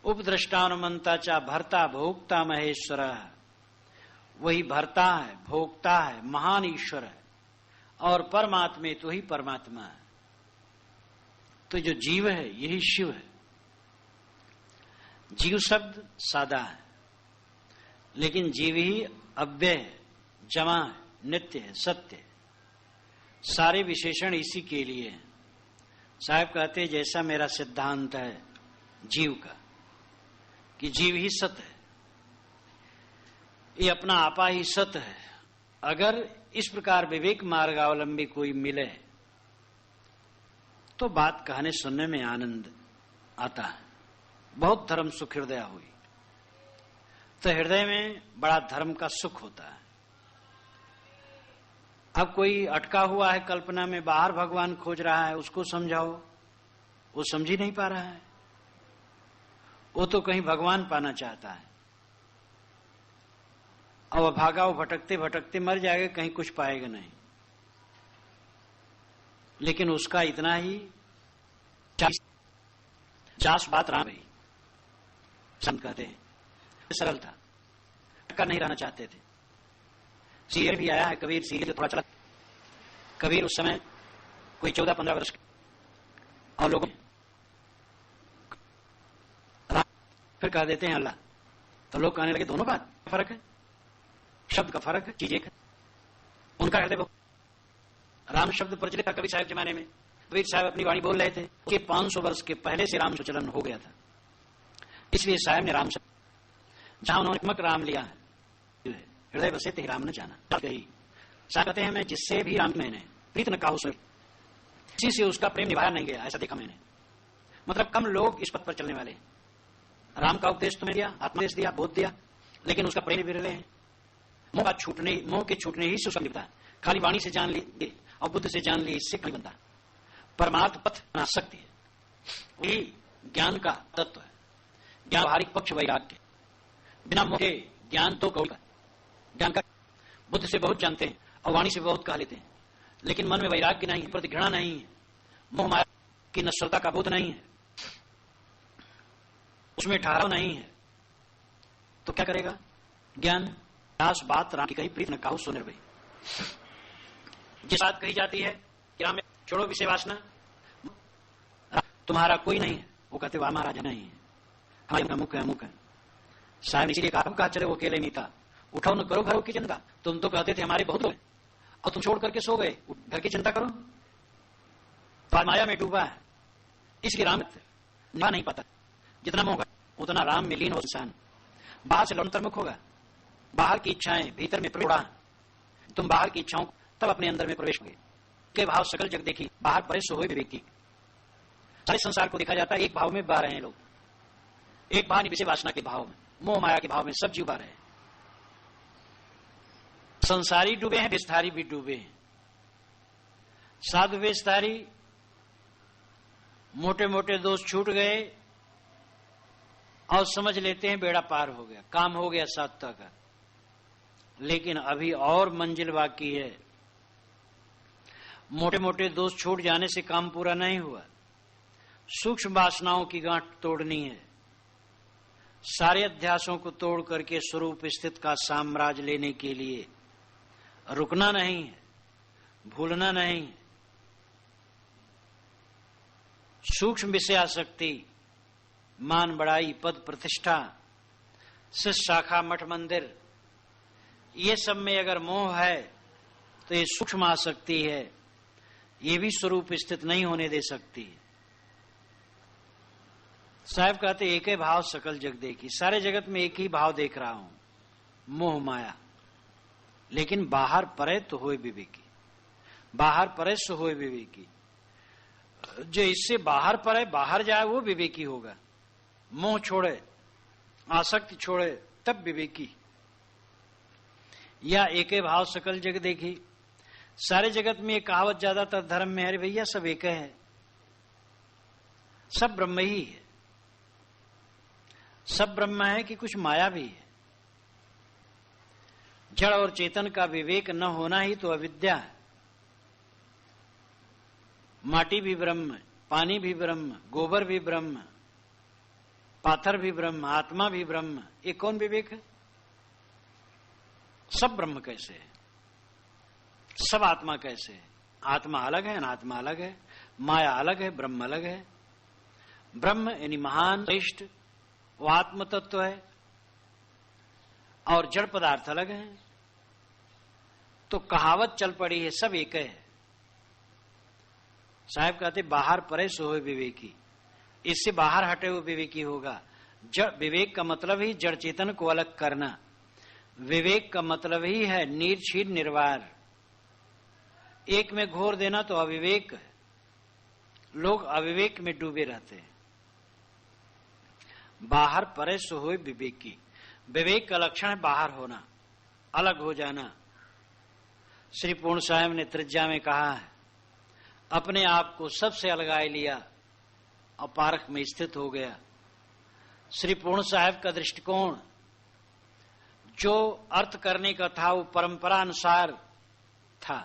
उपद्रष्टानुमंता चा भर्ता भोक्ता महेश्वर, वही भर्ता है, भोक्ता है, महान ईश्वर है और परमात्मे तो ही परमात्मा है। तो जो जीव है यही शिव है। जीव शब्द सादा है, लेकिन जीव ही अव्यय है, जमा है, नित्य है, सत्य है। सारे विशेषण इसी के लिए हैं। साहब कहते हैं, जैसा मेरा सिद्धांत है जीव का कि जीव ही सत्य है, ये अपना आपा ही सत्य है। अगर इस प्रकार विवेक मार्गावलंबी कोई मिले तो बात कहने सुनने में आनंद आता है। बहुत धर्म सुख हृदय हुई, तो हृदय में बड़ा धर्म का सुख होता है। अब कोई अटका हुआ है कल्पना में, बाहर भगवान खोज रहा है, उसको समझाओ, वो समझ ही नहीं पा रहा है। वो तो कहीं भगवान पाना चाहता है, अब भागा वो भटकते भटकते मर जाएगा, कहीं कुछ पाएगा नहीं। लेकिन उसका इतना ही चास बात राम भाई संत कहते हैं, सरल था, अटका नहीं रहना चाहते थे। सीरियल भी आया है, कबीर सीरियल थोड़ा चला। कबीर उस समय कोई 14-15 वर्ष के, और लोग फिर कह देते हैं अल्लाह। तो लोग कहने लगे दोनों बात फर्क है, शब्द का फर्क है, चीज एक है। उनका हृदय राम शब्द प्रचलित था कबीर साहब जमाने में। कबीर साहब अपनी वाणी बोल रहे थे कि 500 वर्ष के पहले से राम प्रचलन हो गया था, इसलिए साहब ने राम शब्द जहां उन्होंने मक राम लिया है, हृदय बसे ते राम न जाना कही। साहब कहते हैं मैं जिससे भी राम मैंने प्रीत न काहू सोई, किसी से उसका प्रेम निभाया नहीं गया, ऐसा देखा मैंने। मतलब कम लोग इस पथ पर चलने वाले। राम का उपदेश तुम्हें दिया, आत्मदेश दिया, बोध दिया, लेकिन उसका प्रेम बिरले हैं। मोह के छूटने ही से उसका निभता है। खाली वाणी से जान ली और बुद्ध से जान ली, इससे नहीं बनता। परमार्थ पथ बना सकती है, वही ज्ञान का तत्व है। ज्ञान व्यावहारिक पक्ष वैराग्य, बिना मोह के ज्ञान तो कौन का ज्ञान का। बुद्ध से बहुत जानते हैं और वाणी से बहुत कह लेते हैं, लेकिन मन में वैराग्य नहीं है, प्रति घृणा नहीं है, मोह माया की नश्वरता का बोध नहीं है, उसमें ठहराव नहीं है, तो क्या करेगा ज्ञान। दास बात राम की कही प्रीत न काहू सो निर्भय। जिस बात कही जाती है कि राम छोड़ो विषय वासना, तुम्हारा कोई नहीं है, वो कहते वह महाराजा नहीं है, हमारे अमुक है अमुक है। साहब इसीलिए कहा चले वो अकेले नहीं था, उठाओ न करो घरों की चिंता। तुम तो कहते थे हमारे बहुत हो गए और तुम छोड़ करके सो गए, घर की चिंता करो। तो माया में डूबा है, इसकी राम नहीं पता। जितना मोह उतना राम में लीन हो इंसान। बाहर से लौटंतर्मुख होगा, बाहर की इच्छाएं भीतर में प्रवेश। तुम बाहर की इच्छाओं तब अपने अंदर में प्रवेश होंगे। के भाव सकल जग देखी, बाहर परे सो हुए विवेकी। सारे संसार को देखा जाता है एक भाव में बह रहे हैं लोग, एक भाव विषय वासना के भाव में, मोह माया के भाव में सब जीव बह रहे हैं। संसारी डूबे हैं, विस्तारी भी डूबे हैं। साधु विस्तारी मोटे मोटे दोष छूट गए और समझ लेते हैं बेड़ा पार हो गया, काम हो गया साधुता का। लेकिन अभी और मंजिल बाकी है। मोटे मोटे दोष छूट जाने से काम पूरा नहीं हुआ, सूक्ष्म वासनाओं की गांठ तोड़नी है। सारे अध्यासों को तोड़ करके स्वरूप स्थित का साम्राज्य लेने के लिए रुकना नहीं है, भूलना नहीं है। सूक्ष्म विषय आसक्ति, मान बढ़ाई, पद प्रतिष्ठा, शिष्य शाखा, मठ मंदिर, ये सब में अगर मोह है तो ये सूक्ष्म आसक्ति है, ये भी स्वरूप स्थित नहीं होने दे सकती। साहब कहते एक ही भाव सकल जग देखी। सारे जगत में एक ही भाव देख रहा हूं, मोह माया। लेकिन बाहर परे तो होए विवेकी, बाहर परे सो होए विवेकी। जो इससे बाहर परे बाहर जाए वो विवेकी होगा। मोह छोड़े, आसक्ति छोड़े, तब विवेकी। या एके भाव सकल जग देखी। सारे जगत में ये कहावत ज्यादातर धर्म में, अरे भैया सब एक है, सब ब्रह्म ही है। सब ब्रह्म है कि कुछ माया भी है। जड़ और चेतन का विवेक न होना ही तो अविद्या है। माटी भी ब्रह्म, पानी भी ब्रह्म, गोबर भी ब्रह्म, पाथर भी ब्रह्म, आत्मा भी ब्रह्म। ये कौन विवेक है? सब ब्रह्म कैसे है, सब आत्मा कैसे है? आत्मा अलग है, अनात्मा अलग है, माया अलग है, ब्रह्म अलग है। ब्रह्म यानी महान श्रेष्ठ, वो आत्म तत्व है और जड़ पदार्थ अलग है। तो कहावत चल पड़ी है, सब एक है। साहब कहते बाहर परे सो होए विवेकी। इससे बाहर हटे हुए विवेकी होगा। जड़ विवेक का मतलब ही जड़ चेतन को अलग करना। विवेक का मतलब ही है निर्छीन निर्वार। एक में घोर देना तो अविवेक है। लोग अविवेक में डूबे रहते हैं। बाहर परे सो होए विवेकी। विवेक का लक्षण है बाहर होना, अलग हो जाना। श्री पूर्ण साहब ने त्रिज्या में कहा है, अपने आप को सबसे अलगाए लिया और पारख में स्थित हो गया। श्री पूर्ण साहब का दृष्टिकोण जो अर्थ करने का था वो परंपरा अनुसार था,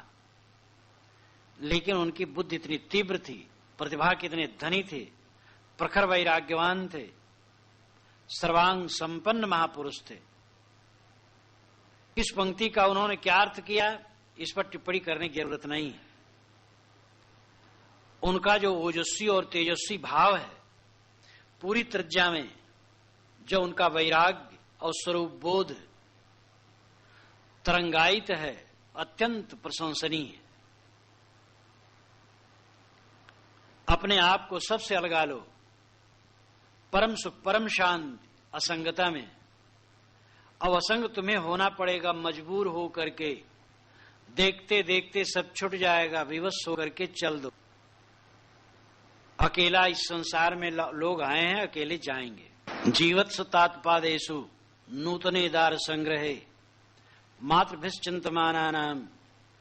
लेकिन उनकी बुद्धि इतनी तीव्र थी, प्रतिभा कितने धनी थे, प्रखर वैराग्यवान थे, सर्वांग संपन्न महापुरुष थे। इस पंक्ति का उन्होंने क्या अर्थ किया, इस पर टिप्पणी करने की जरूरत नहीं है। उनका जो ओजस्वी और तेजस्वी भाव है, पूरी त्रिज्या में जो उनका वैराग्य और स्वरूप बोध तरंगायित है, अत्यंत प्रशंसनीय है। अपने आप को सबसे अलगा लो, परम सुख, परम शांति असंगता में। अब असंग तुम्हें होना पड़ेगा, मजबूर हो करके। देखते देखते सब छूट जाएगा, विवश होकर के चल दो। अकेला इस संसार में लोग आए हैं, अकेले जाएंगे। जीवत्स तात्पादेशु नूतने दार संग्रहे मातृभिश्चिंतमानानाम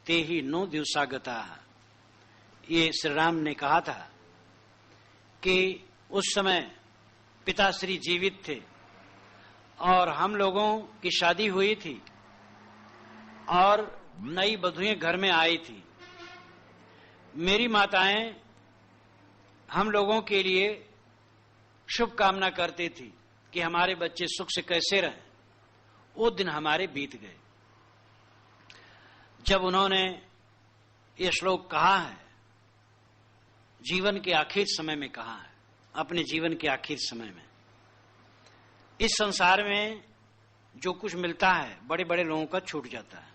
ते ही नो दिवसागता। ये श्री राम ने कहा था कि उस समय पिताश्री जीवित थे और हम लोगों की शादी हुई थी और नई बधुएं घर में आई थी। मेरी माताएं हम लोगों के लिए शुभ कामना करती थी कि हमारे बच्चे सुख से कैसे रहें। वो दिन हमारे बीत गए। जब उन्होंने ये श्लोक कहा है, जीवन के आखिर समय में कहा है, अपने जीवन के आखिर समय में, इस संसार में जो कुछ मिलता है बड़े बड़े लोगों का छूट जाता है,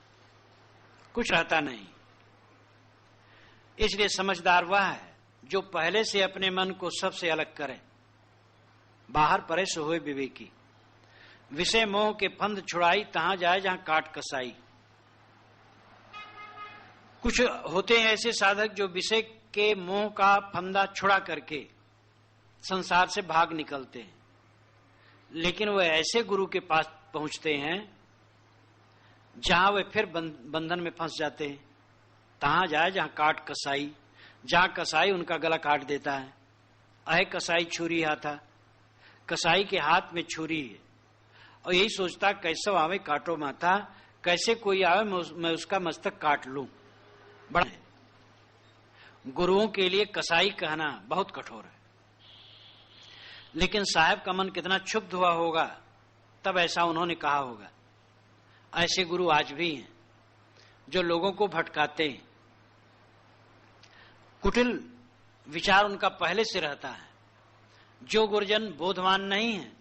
कुछ रहता नहीं। इसलिए समझदार वह है जो पहले से अपने मन को सबसे अलग करे। बाहर परे से होए विवेकी, विषय मोह के फंद छुड़ाई, तहां जाए जहां काट कसाई। कुछ होते हैं ऐसे साधक जो विषय के मोह का फंदा छुड़ा करके संसार से भाग निकलते हैं, लेकिन वह ऐसे गुरु के पास पहुंचते हैं जहां वे फिर बंधन में फंस जाते हैं। तहां जाए जहां काट कसाई, जहां कसाई उनका गला काट देता है। अहे कसाई छुरी हाथा, कसाई के हाथ में छुरी है और यही सोचता कैसे आवे काटो माथा, कैसे कोई आवे मैं उसका मस्तक काट लूं। बड़ा है। गुरुओं के लिए कसाई कहना बहुत कठोर है, लेकिन साहब का मन कितना क्षुब्ध हुआ होगा तब ऐसा उन्होंने कहा होगा। ऐसे गुरु आज भी हैं जो लोगों को भटकाते हैं। कुटिल विचार उनका पहले से रहता है। जो गुरुजन बोधवान नहीं है,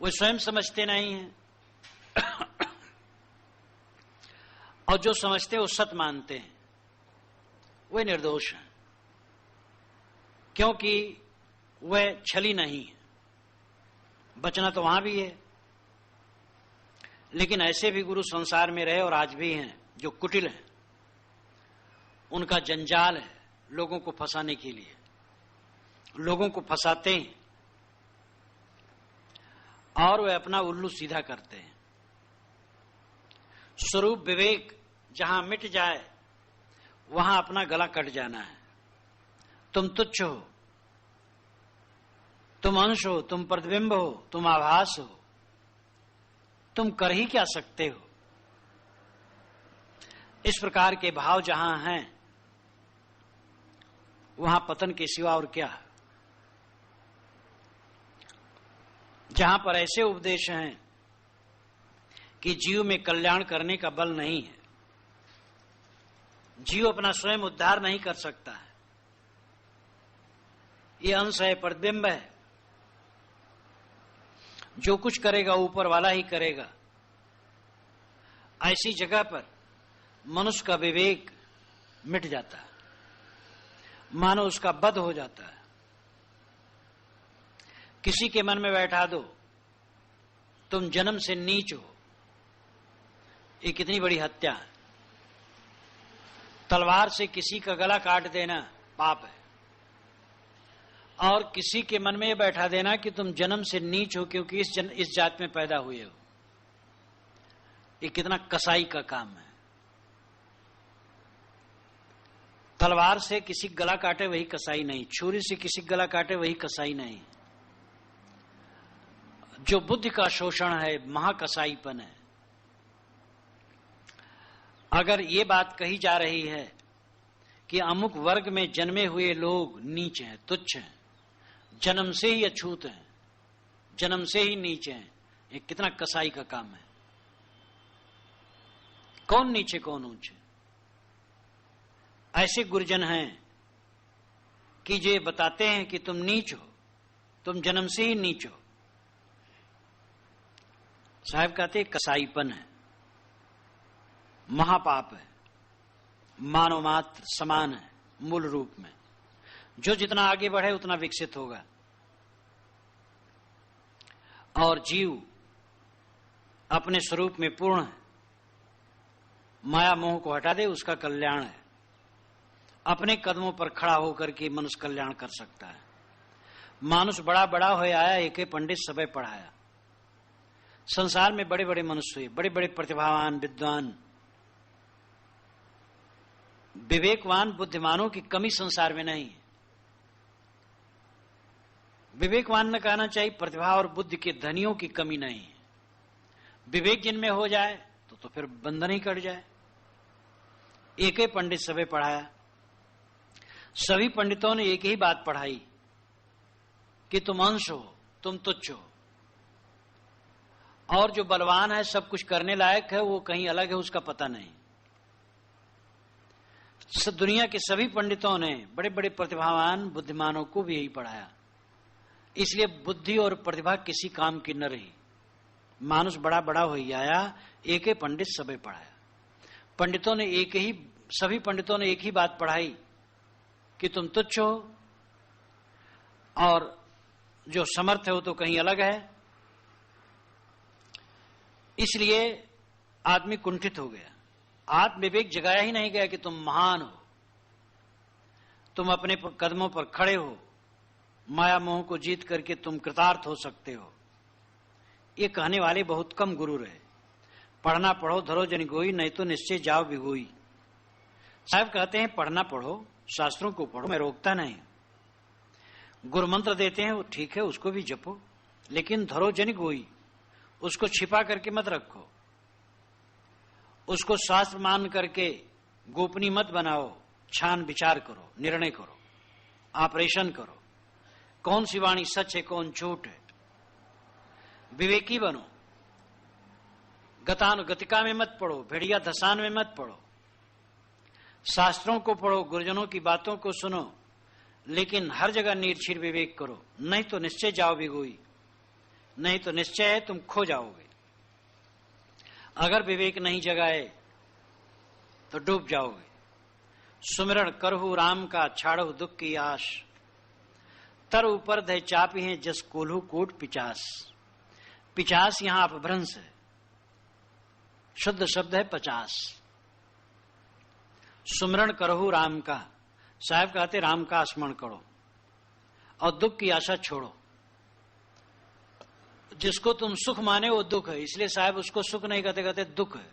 वो स्वयं समझते नहीं है और जो समझते हैं वो सत मानते हैं, वे निर्दोष हैं, क्योंकि वह छली नहीं है। बचना तो वहां भी है, लेकिन ऐसे भी गुरु संसार में रहे और आज भी हैं जो कुटिल हैं। उनका जंजाल है लोगों को फंसाने के लिए, लोगों को फंसाते हैं और वे अपना उल्लू सीधा करते हैं। स्वरूप विवेक जहां मिट जाए वहां अपना गला कट जाना है। तुम तुच्छ हो, तुम अंश हो, तुम प्रतिबिंब हो, तुम आभास हो, तुम कर ही क्या सकते हो। इस प्रकार के भाव जहां हैं वहां पतन के सिवा और क्या। जहां पर ऐसे उपदेश हैं कि जीव में कल्याण करने का बल नहीं है, जीव अपना स्वयं उद्धार नहीं कर सकता है, ये अंश है, प्रतिबिंब है, जो कुछ करेगा ऊपर वाला ही करेगा। ऐसी जगह पर मनुष्य का विवेक मिट जाता है, मानो उसका बध हो जाता है। किसी के मन में बैठा दो तुम जन्म से नीच हो, ये कितनी बड़ी हत्या है। तलवार से किसी का गला काट देना पाप है, और किसी के मन में यह बैठा देना कि तुम जन्म से नीच हो क्योंकि इस जात में पैदा हुए हो, ये कितना कसाई का काम है। तलवार से किसी गला काटे वही कसाई नहीं, छुरी से किसी गला काटे वही कसाई नहीं। जो बुद्धि का शोषण है महाकसाईपन है। अगर ये बात कही जा रही है कि अमुक वर्ग में जन्मे हुए लोग नीच हैं, तुच्छ हैं, जन्म से ही अछूत हैं, जन्म से ही नीच हैं, ये कितना कसाई का काम है। कौन नीचे कौन ऊंचे। ऐसे गुरुजन हैं कि जो बताते हैं कि तुम नीच हो, तुम जन्म से ही नीच हो। साहब कहते कसाईपन है, महापाप है, मानव मात्र समान है मूल रूप में। जो जितना आगे बढ़े उतना विकसित होगा, और जीव अपने स्वरूप में पूर्ण है, माया मोह को हटा दे उसका कल्याण है। अपने कदमों पर खड़ा होकर के मनुष्य कल्याण कर सकता है। मानुष बड़ा बड़ा हो आया, एके पंडित सबे पढ़ाया। संसार में बड़े बड़े मनुष्य हुए, बड़े बड़े प्रतिभावान विद्वान विवेकवान बुद्धिमानों की कमी संसार में नहीं है। विवेकवान न कहना चाहिए, प्रतिभा और बुद्धि के धनियों की कमी नहीं है। विवेक जिनमें हो जाए तो फिर बंधन ही कट जाए। एक ही पंडित सबे पढ़ाया, सभी पंडितों ने एक ही बात पढ़ाई कि तुम अंश हो, तुम तुच्छ हो, और जो बलवान है, सब कुछ करने लायक है, वो कहीं अलग है, उसका पता नहीं। दुनिया के सभी पंडितों ने बड़े बड़े प्रतिभावान बुद्धिमानों को भी यही पढ़ाया। इसलिए बुद्धि और प्रतिभा किसी काम की न रही। मानुष बड़ा बड़ा हो ही आया, एक ही पंडित सबे पढ़ाया। पंडितों ने सभी पंडितों ने एक ही बात पढ़ाई कि तुम तुच्छ हो, और जो समर्थ है वो तो कहीं अलग है। इसलिए आदमी कुंठित हो गया। आत्म विवेक जगाया ही नहीं गया कि तुम महान हो, तुम अपने कदमों पर खड़े हो, माया मोह को जीत करके तुम कृतार्थ हो सकते हो। ये कहने वाले बहुत कम गुरु रहे। पढ़ना पढ़ो धरो जन गोई, नहीं तो निश्चय जाओ बिगोई। साहब कहते हैं पढ़ना पढ़ो, शास्त्रों को पढ़ो, मैं रोकता नहीं। गुरु मंत्र देते हैं वो ठीक है, उसको भी जपो, लेकिन धरो जन गोई, उसको छिपा करके मत रखो। उसको शास्त्र मान करके गोपनीय मत बनाओ। छान विचार करो, निर्णय करो, ऑपरेशन करो, कौन सी वाणी सच है कौन झूठ है। विवेकी बनो। गतानुगतिका में मत पढ़ो, भेड़िया धसान में मत पढ़ो। शास्त्रों को पढ़ो, गुरुजनों की बातों को सुनो, लेकिन हर जगह निर्छीर विवेक करो, नहीं तो निश्चय जाओ बिगोई। नहीं तो निश्चय है तुम खो जाओगे। अगर विवेक नहीं जगाए तो डूब जाओगे। सुमिरण करहु राम का, छाड़ो दुख की आश, तर ऊपर दे चापी है जस कोल्हू कोट पिचास। पिचास यहां अपभ्रंश है, शुद्ध शब्द है 50। सुमिरण करहु राम का, साहब कहते राम का स्मरण करो और दुख की आशा छोड़ो। जिसको तुम सुख माने वो दुख है, इसलिए साहब उसको सुख नहीं कहते, कहते दुख है।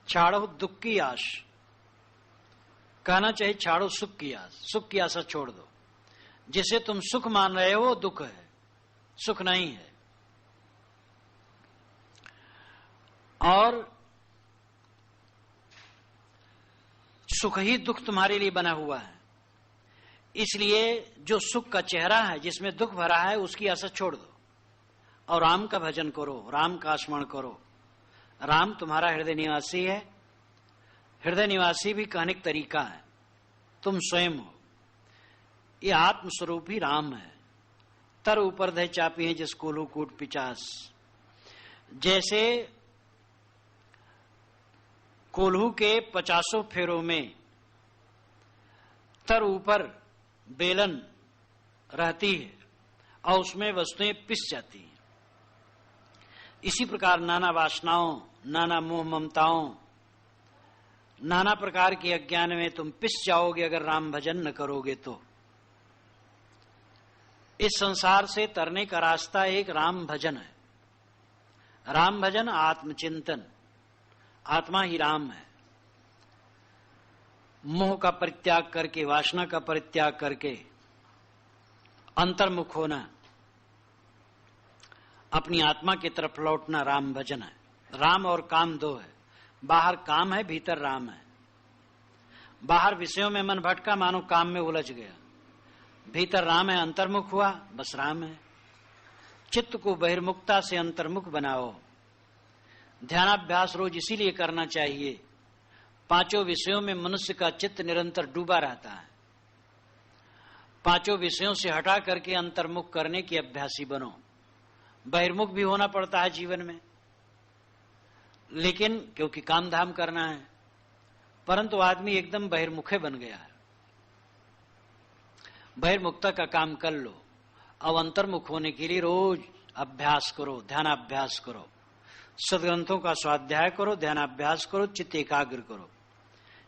छाड़ो दुख की आश, कहना चाहिए छाड़ो सुख की आस, सुख की आशा छोड़ दो। जिसे तुम सुख मान रहे हो दुख है, सुख नहीं है। और सुख ही दुख तुम्हारे लिए बना हुआ है। इसलिए जो सुख का चेहरा है, जिसमें दुख भरा है, उसकी आशा छोड़ दो और राम का भजन करो, राम का स्मरण करो। राम तुम्हारा हृदय निवासी है। हृदय निवासी भी कहने का तरीका है, तुम स्वयं हो। ये आत्मस्वरूप ही राम है। तर ऊपर दे चापी है जिस कोल्हू कूट पिचास। जैसे कोल्हू के 50 फेरों में तर ऊपर बेलन रहती है और उसमें वस्तुएं पिस जाती हैं। इसी प्रकार नाना वासनाओं, नाना मोह ममताओं, नाना प्रकार के अज्ञान में तुम पिस जाओगे अगर राम भजन न करोगे तो। इस संसार से तरने का रास्ता एक राम भजन है। राम भजन आत्मचिंतन, आत्मा ही राम है। मोह का परित्याग करके, वासना का परित्याग करके अंतर्मुख होना, अपनी आत्मा की तरफ लौटना राम भजन है। राम और काम दो है, बाहर काम है, भीतर राम है। बाहर विषयों में मन भटका, मानो काम में उलझ गया। भीतर राम है, अंतर्मुख हुआ, बस राम है। चित्त को बहिर्मुखता से अंतर्मुख बनाओ। ध्यानाभ्यास रोज इसीलिए करना चाहिए, पांचों विषयों में मनुष्य का चित्त निरंतर डूबा रहता है। पांचों विषयों से हटा करके अंतर्मुख करने की अभ्यासी बनो। बहिर्मुख भी होना पड़ता है जीवन में, लेकिन क्योंकि काम धाम करना है, परंतु आदमी एकदम बहिर्मुखे बन गया है। बहिर्मुखता का काम कर लो। अब अंतर्मुख होने के लिए रोज अभ्यास करो, ध्यानाभ्यास करो, सदग्रंथों का स्वाध्याय करो, ध्यानाभ्यास करो, चित्त एकाग्र करो।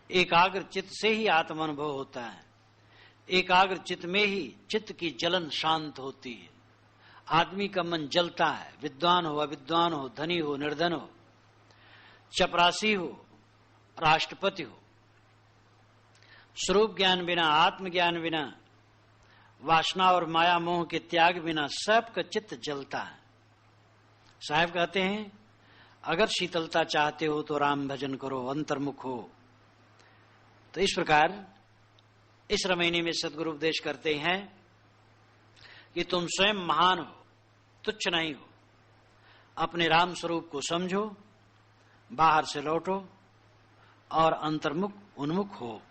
एकाग्र चित्त से ही आत्म अनुभव होता है। एकाग्र चित्त में ही चित्त की जलन शांत होती है। आदमी का मन जलता है, विद्वान हो अविद्वान हो, धनी हो निर्धन हो, चपरासी हो राष्ट्रपति हो, स्वरूप ज्ञान बिना, आत्मज्ञान बिना, वासना और माया मोह के त्याग बिना सबका चित्त जलता है। साहब कहते हैं, अगर शीतलता चाहते हो तो राम भजन करो, अंतर्मुख हो। तो इस प्रकार इस रमैनी में सदगुरु उपदेश करते हैं कि तुम स्वयं महान हो, तुच्छ नहीं हो। अपने राम स्वरूप को समझो, बाहर से लौटो और अंतर्मुख उन्मुख हो।